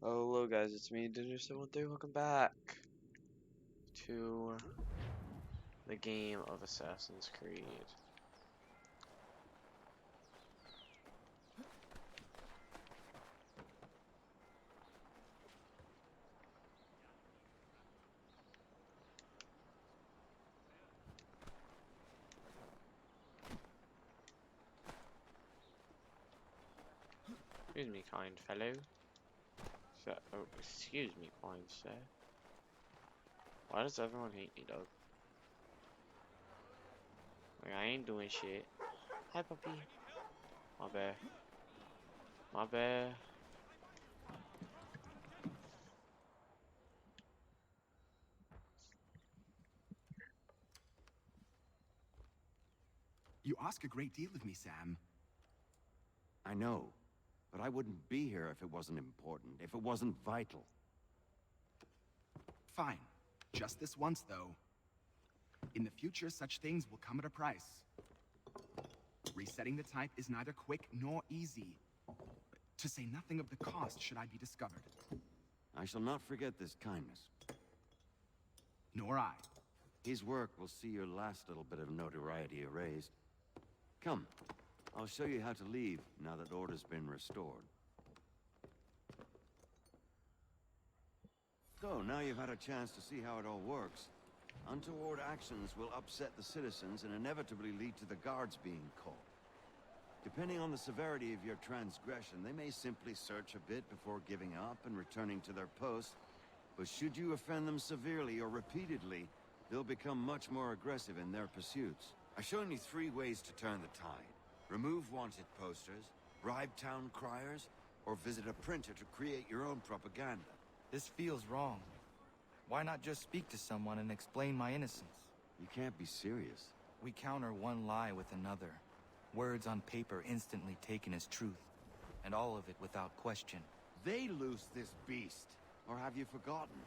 Hello guys, it's me, Dinner713. Welcome back to the game of Assassin's Creed. Excuse me, kind fellow. Excuse me, kind sir. Why does everyone hate me, dog? Like, I ain't doing shit. Hi, puppy. My bad. My bad. You ask a great deal of me, Sam. I know, but I wouldn't be here if it wasn't important, if it wasn't vital. Fine. Just this once, though. In the future, such things will come at a price. Resetting the type is neither quick nor easy. To say nothing of the cost should I be discovered. I shall not forget this kindness. Nor I. His work will see your last little bit of notoriety erased. Come, I'll show you how to leave now that order's been restored. So, now you've had a chance to see how it all works. Untoward actions will upset the citizens and inevitably lead to the guards being called. Depending on the severity of your transgression, they may simply search a bit before giving up and returning to their post. But should you offend them severely or repeatedly, they'll become much more aggressive in their pursuits. I've shown you 3 ways to turn the tide. Remove wanted posters, bribe town criers, or visit a printer to create your own propaganda. This feels wrong. Why not just speak to someone and explain my innocence? You can't be serious. We counter one lie with another. Words on paper instantly taken as truth. And all of it without question. They loose this beast. Or have you forgotten?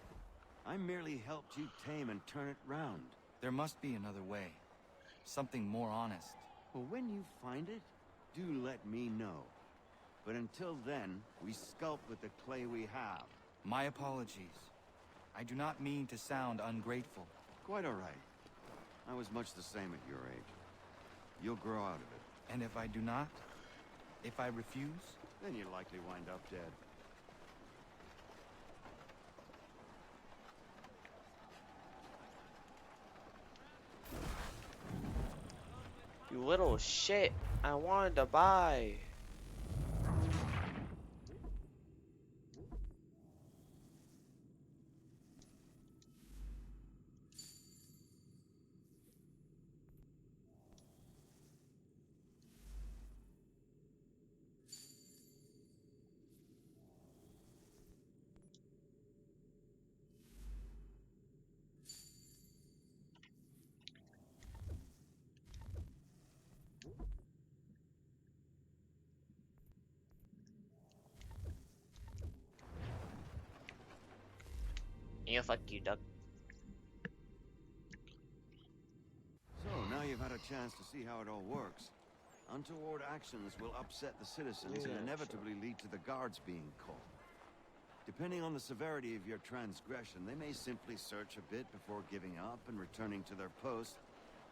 I merely helped you tame and turn it round. There must be another way. Something more honest. Well, when you find it, do let me know. But until then, we sculpt with the clay we have. My apologies. I do not mean to sound ungrateful. Quite all right. I was much the same at your age. You'll grow out of it. And if I do not? If I refuse? Then you'll likely wind up dead. You little shit. I wanted to buy. Yeah, fuck you, Doug. So, now you've had a chance to see how it all works. Untoward actions will upset the citizens and inevitably lead to the guards being called. Depending on the severity of your transgression, they may simply search a bit before giving up and returning to their post.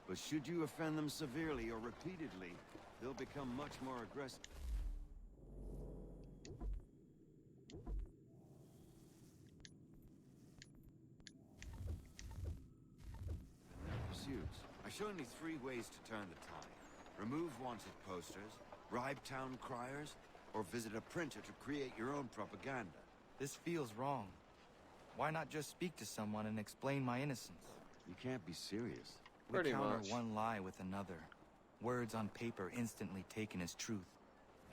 But should you offend them severely or repeatedly, they'll become much more aggressive in their pursuits. I've shown you 3 ways to turn the tide. Remove wanted posters, bribe town criers, or visit a printer to create your own propaganda. This feels wrong. Why not just speak to someone and explain my innocence? You can't be serious. Pretty We counter much. one lie with another. Words on paper instantly taken as truth.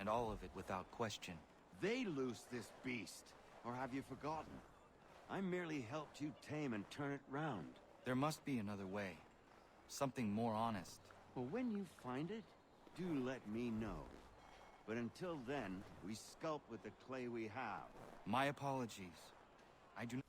And all of it without question. They loose this beast. Or have you forgotten? I merely helped you tame and turn it round. There must be another way. Something more honest. Well, when you find it, do let me know. But until then, we sculpt with the clay we have. My apologies. I do not...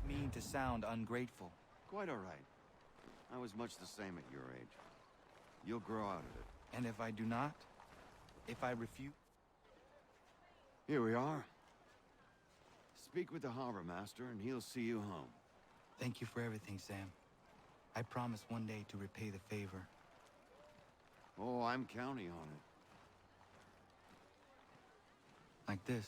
mean to sound ungrateful. Quite all right. I was much the same at your age. You'll grow out of it. And if I do not? If I refuse? Here we are. Speak with the harbor master, and he'll see you home. Thank you for everything, Sam. I promise one day to repay the favor. Oh, I'm counting on it. Like this.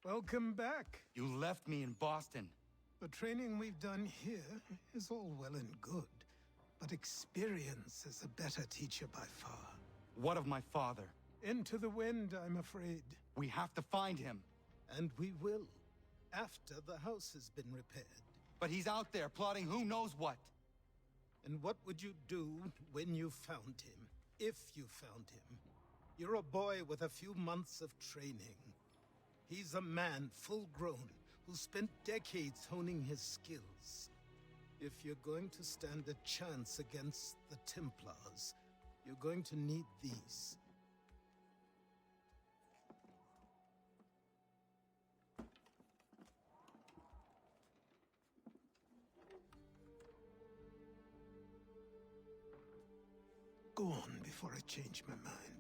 Welcome back. You left me in Boston. The training we've done here is all well and good, but experience is a better teacher by far. What of my father? Into the wind, I'm afraid. We have to find him. And we will, after the house has been repaired. But he's out there plotting who knows what. And what would you do when you found him? If you found him? You're a boy with a few months of training. He's a man, full grown, who spent decades honing his skills. If you're going to stand a chance against the Templars, you're going to need these. Go on before I change my mind.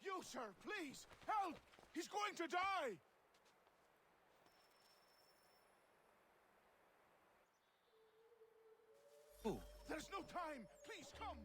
You, sir, please! Help! He's going to die! Who? There's no time! Please, come!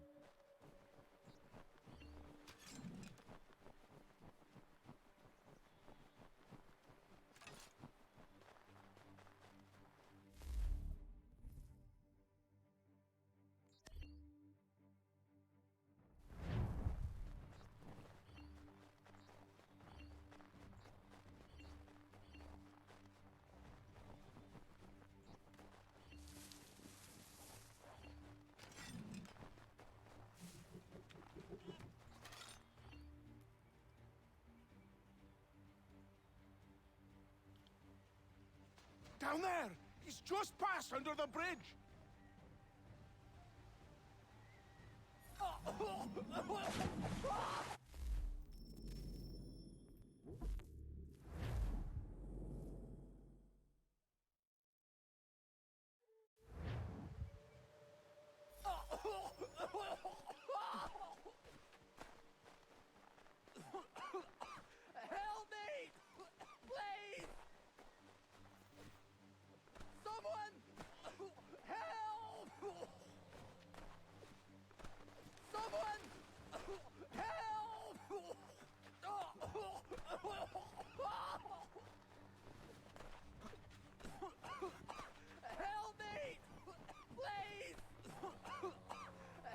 Down there! He's just passed under the bridge! Help me! Please! Someone! Help! Someone! Help! Help me! Please!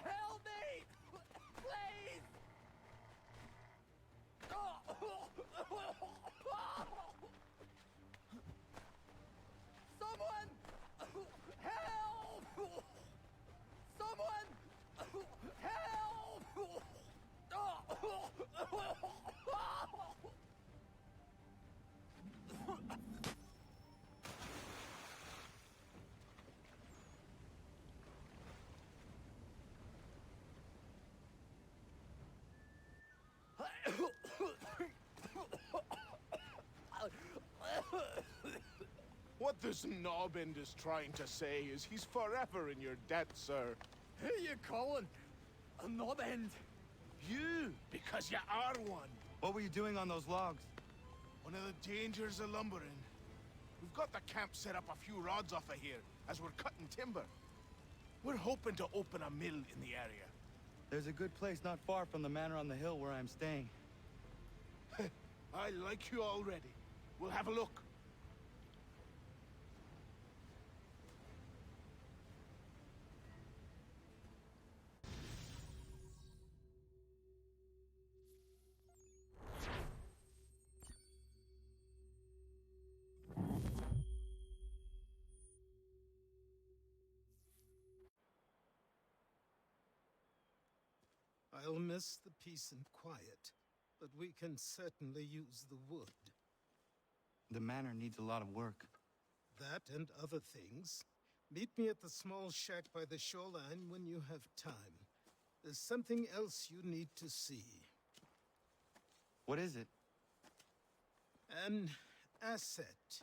Help me! Please! Someone! Help! Someone! Help! What this knobend is trying to say is he's forever in your debt, sir. Who you calling? A knob end? You, because you are one. What were you doing on those logs? One of the dangers of lumbering. We've got the camp set up a few rods off of here, as we're cutting timber. We're hoping to open a mill in the area. There's a good place not far from the manor on the hill where I'm staying. I like you already. We'll have a look. I'll miss the peace and quiet, but we can certainly use the wood. The manor needs a lot of work. That and other things. Meet me at the small shack by the shoreline when you have time. There's something else you need to see. What is it? An asset.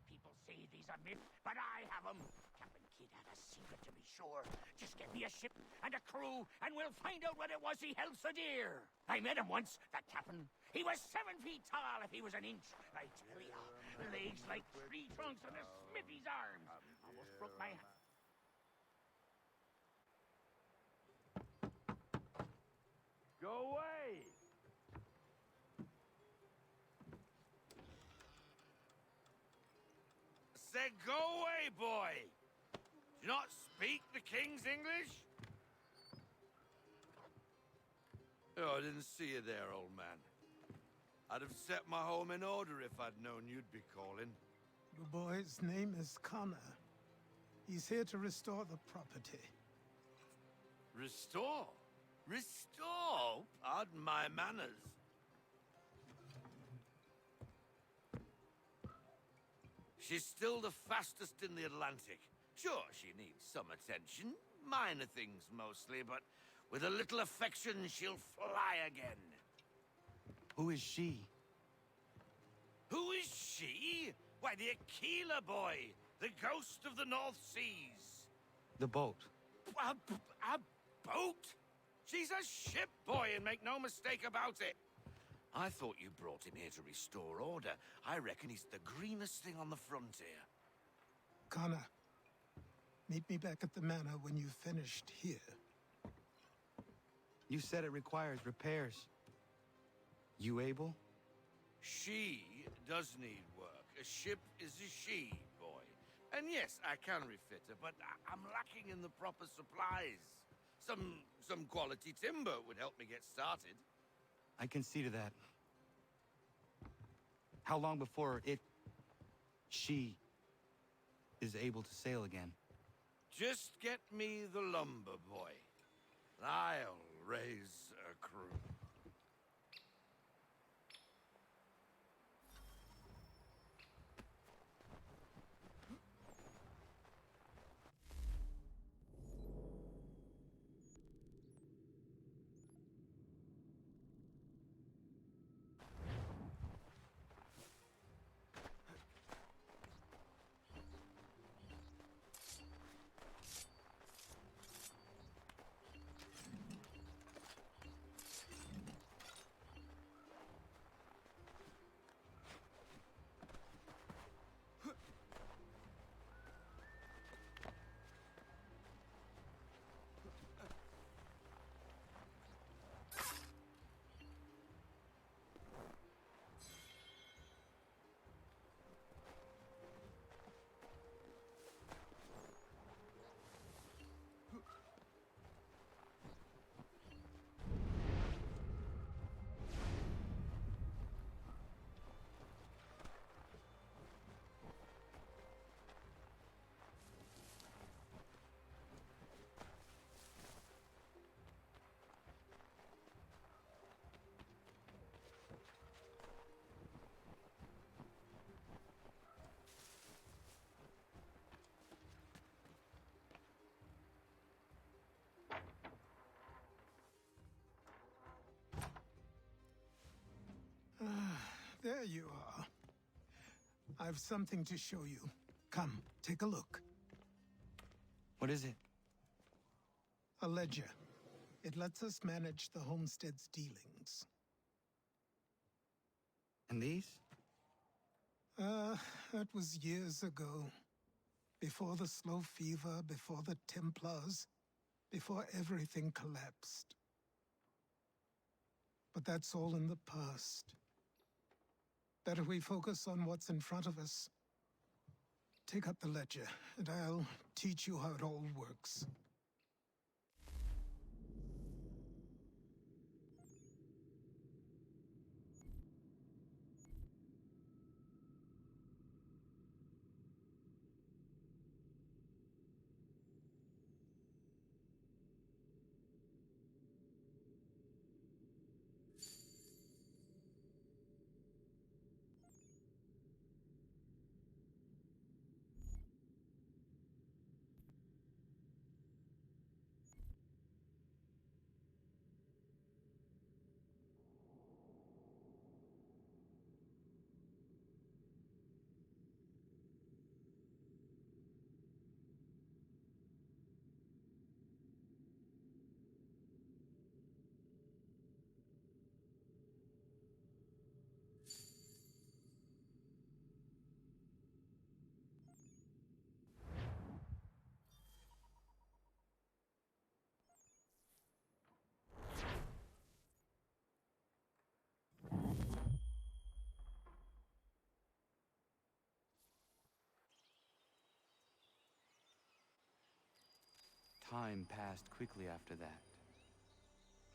People say these are myth, but I have them. Captain Kidd had a secret, to be sure. Just get me a ship and a crew, and we'll find out what it was he held so dear. I met him once, that captain. He was 7 feet tall if he was an inch. I tell ya, legs like tree trunks and a smithy's arms. Almost broke my... Go away! Said go away, boy! Do you not speak the King's English? Oh, I didn't see you there, old man. I'd have set my home in order if I'd known you'd be calling. The boy's name is Connor. He's here to restore the property. Restore? Restore? Pardon my manners. She's still the fastest in the Atlantic. Sure, she needs some attention. Minor things mostly, but with a little affection, she'll fly again. Who is she? Who is she? Why, the Aquila boy, the ghost of the North Seas. The boat. A boat? She's a ship boy, and make no mistake about it. I thought you brought him here to restore order. I reckon he's the greenest thing on the frontier. Connor, meet me back at the manor when you've finished here. You said it requires repairs. You able? She does need work. A ship is a she, boy. And yes, I can refit her, but I'm lacking in the proper supplies. Some quality timber would help me get started. I can see to that. How long before she is able to sail again? Just get me the lumber, boy. I'll raise a crew. There you are. I've something to show you. Come, take a look. What is it? A ledger. It lets us manage the homestead's dealings. And these? That was years ago. Before the slow fever, before the Templars, before everything collapsed. But that's all in the past. Better we focus on what's in front of us. Take up the ledger, and I'll teach you how it all works. Time passed quickly after that.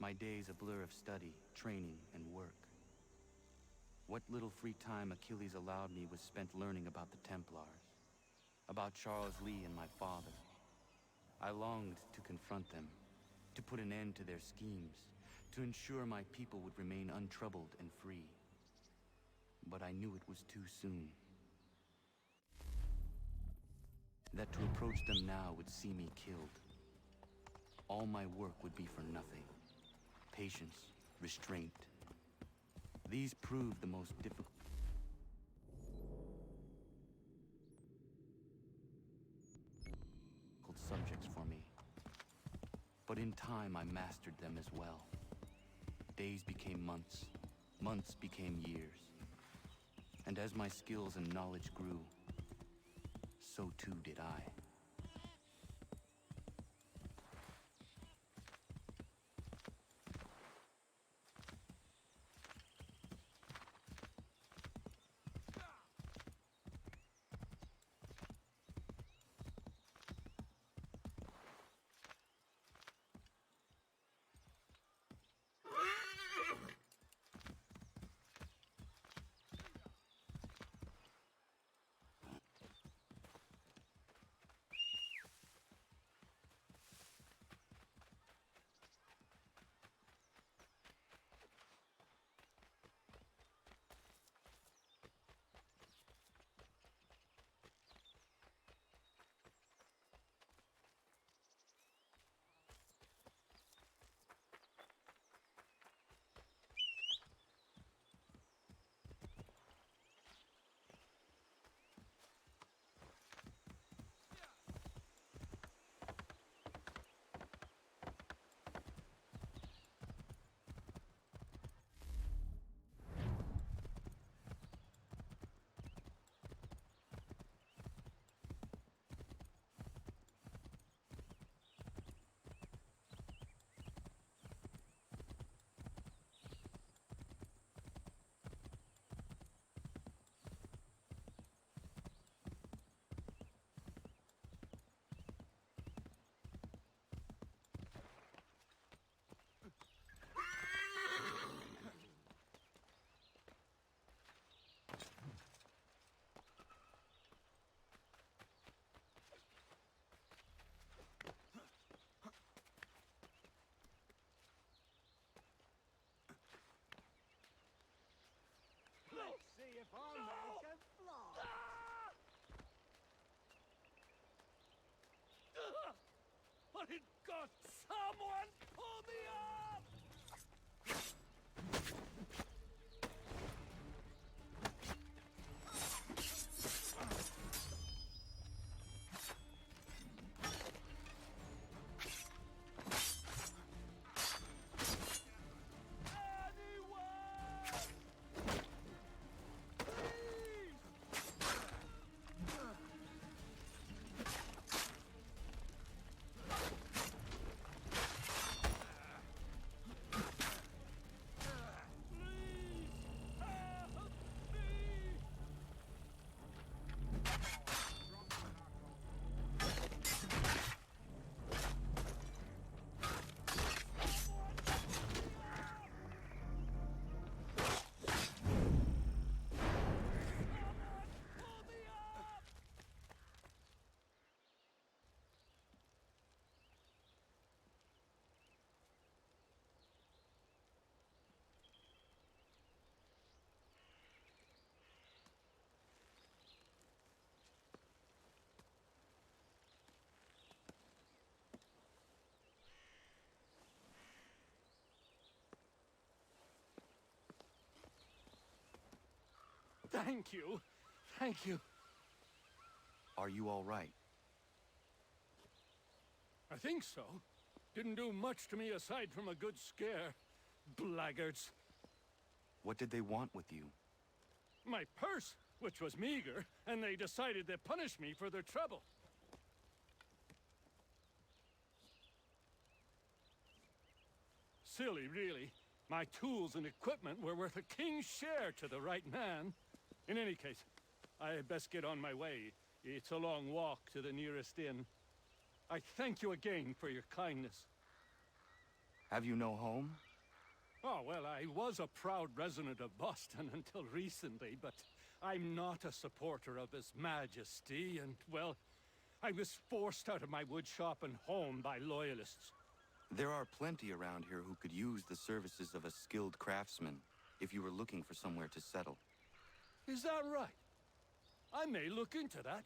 My days a blur of study, training, and work. What little free time Achilles allowed me was spent learning about the Templars, about Charles Lee and my father. I longed to confront them, to put an end to their schemes, to ensure my people would remain untroubled and free. But I knew it was too soon. That to approach them now would see me killed. All my work would be for nothing. Patience, restraint. These proved the most difficult subjects for me. But in time, I mastered them as well. Days became months, months became years. And as my skills and knowledge grew, so too did I. See if our man can fly. But in God, someone pull me up! Thank you. Thank you. Are you all right? I think so. Didn't do much to me aside from a good scare. Blackguards. What did they want with you? My purse, which was meager, and they decided they'd punish me for their trouble. Silly, really. My tools and equipment were worth a king's share to the right man. In any case, I had best get on my way. It's a long walk to the nearest inn. I thank you again for your kindness. Have you no home? Oh, well, I was a proud resident of Boston until recently, but I'm not a supporter of His Majesty, and, well, I was forced out of my woodshop and home by loyalists. There are plenty around here who could use the services of a skilled craftsman if you were looking for somewhere to settle. Is that right? I may look into that.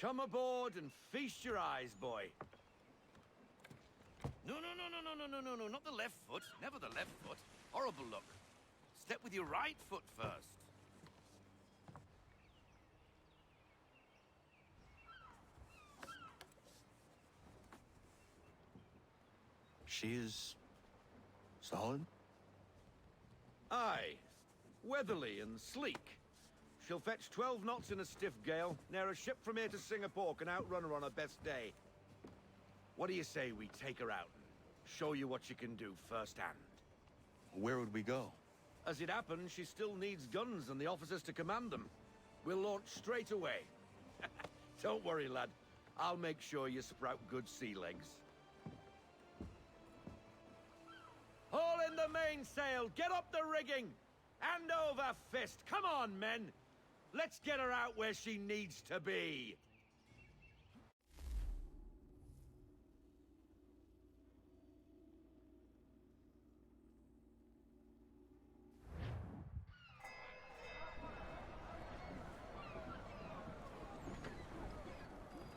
Come aboard and feast your eyes, boy. No, not the left foot. Never the left foot. Horrible look. Step with your right foot first. She is... solid? Aye. Weatherly and sleek. She'll fetch 12 knots in a stiff gale, ne'er a ship from here to Singapore can outrun her on her best day. What do you say we take her out and show you what she can do firsthand? Where would we go? As it happens, she still needs guns and the officers to command them. We'll launch straight away. Don't worry, lad. I'll make sure you sprout good sea legs. Haul in the mainsail! Get up the rigging! Hand over fist! Come on, men! Let's get her out where she needs to be!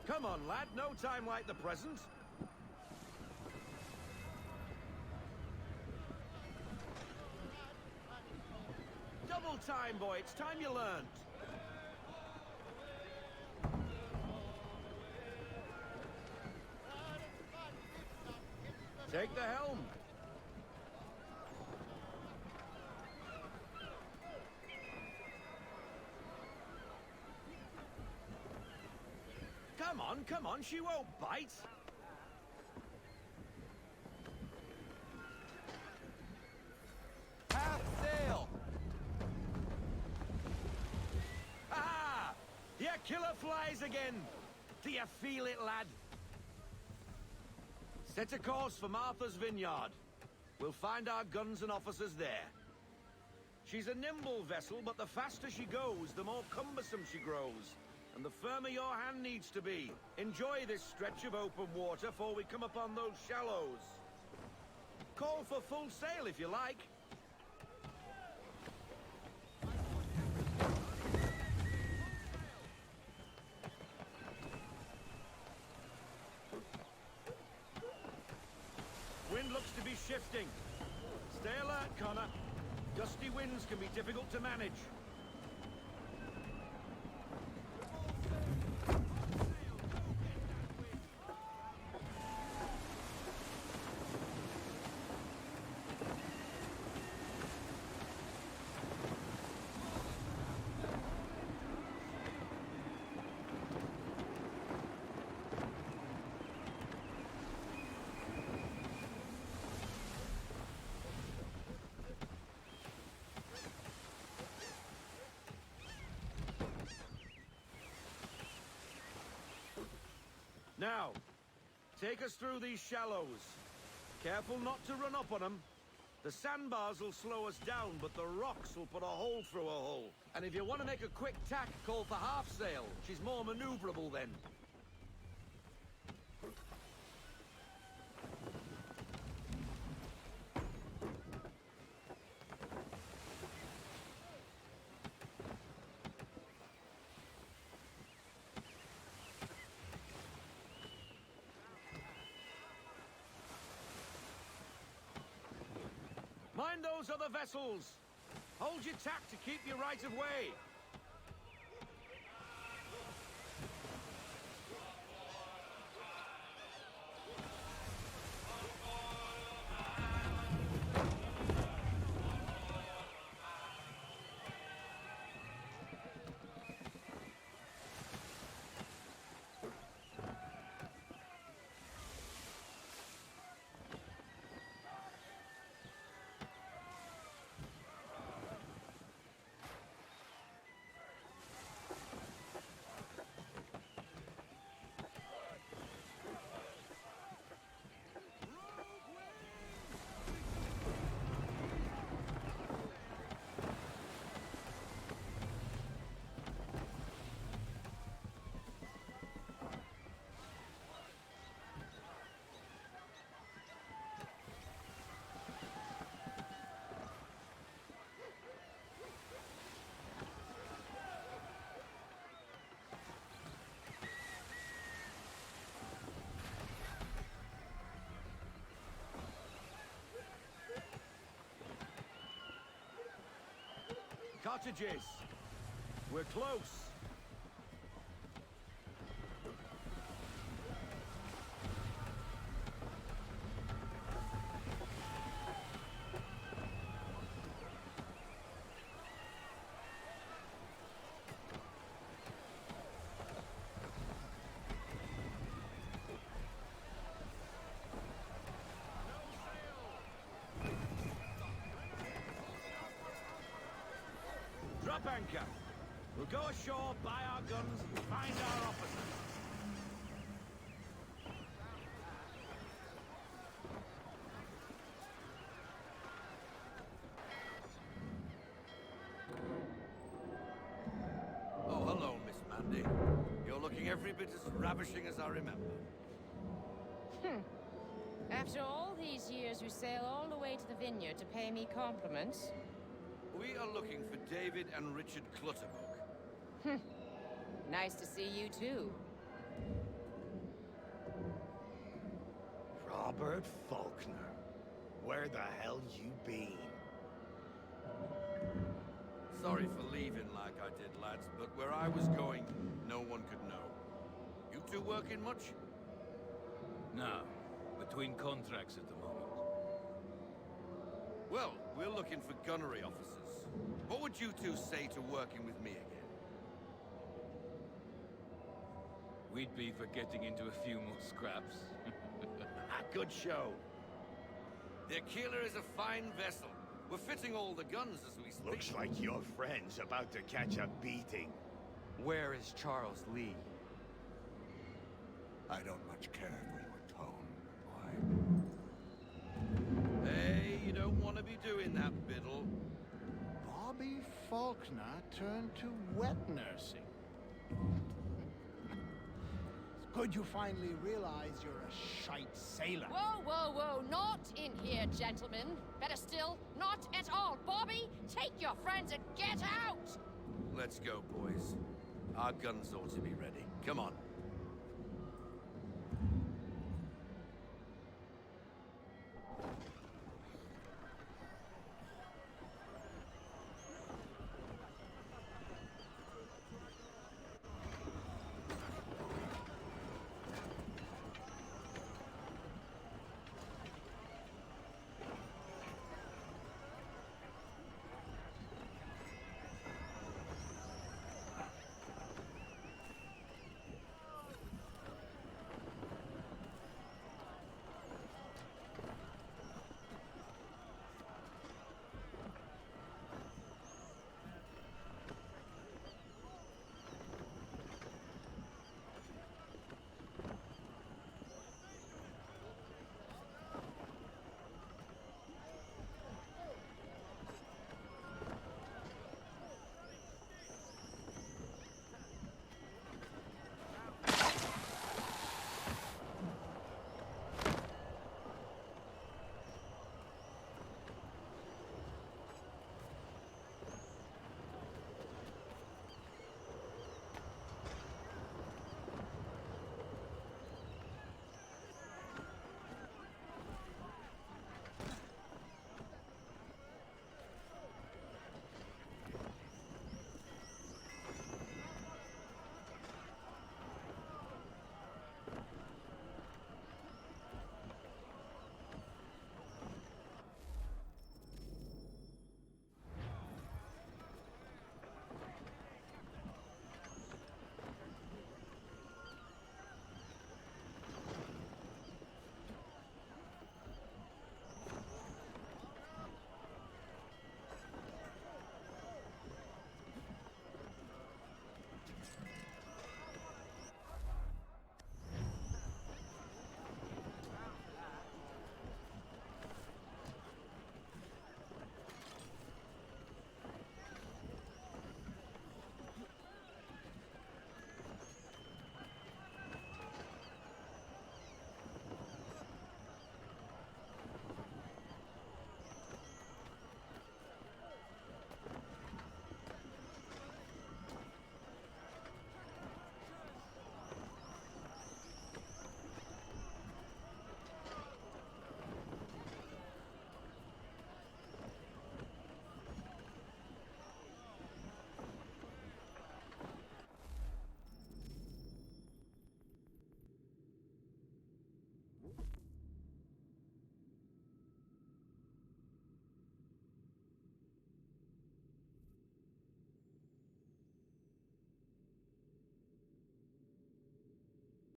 Come on, lad. No time like the present. Double time, boy. It's time you learned. Take the helm. Come on, she won't bite. Half sail. Ah! Your killer flies again. Do you feel it, lad? Set a course for Martha's Vineyard. We'll find our guns and officers there. She's a nimble vessel, but the faster she goes, the more cumbersome she grows. And the firmer your hand needs to be. Enjoy this stretch of open water before we come upon those shallows. Call for full sail if you like. Wind looks to be shifting. Stay alert, Connor. Gusty winds can be difficult to manage. Now, take us through these shallows. Careful not to run up on them. The sandbars will slow us down, but the rocks will put a hole through a hole. And if you want to make a quick tack, call for half sail. She's more maneuverable then. those other vessels! Hold your tack to keep your right of way! Cottages! We're close! Drop anchor. We'll go ashore, buy our guns, and find our officers. Oh, hello, Miss Mandy. You're looking every bit as ravishing as I remember. After all these years, you sail all the way to the vineyard to pay me compliments? We are looking for David and Richard Clutterbuck. Nice to see you, too. Robert Faulkner. Where the hell you been? Sorry for leaving like I did, lads, but where I was going, no one could know. You two working much? No. Between contracts at the moment. Well, we're looking for gunnery officers. What would you two say to working with me again? We'd be for getting into a few more scraps. Good show. The Aquila is a fine vessel. We're fitting all the guns as we speak. Looks like your friend's about to catch a beating. Where is Charles Lee? I don't much care for your tone, boy. Hey, you don't want to be doing that, Biddle. Bobby Faulkner turned to wet nursing. It's good you finally realize you're a shite sailor. Whoa, whoa, whoa, not in here, gentlemen. Better still, not at all. Bobby, take your friends and get out! Let's go, boys. Our guns ought to be ready. Come on.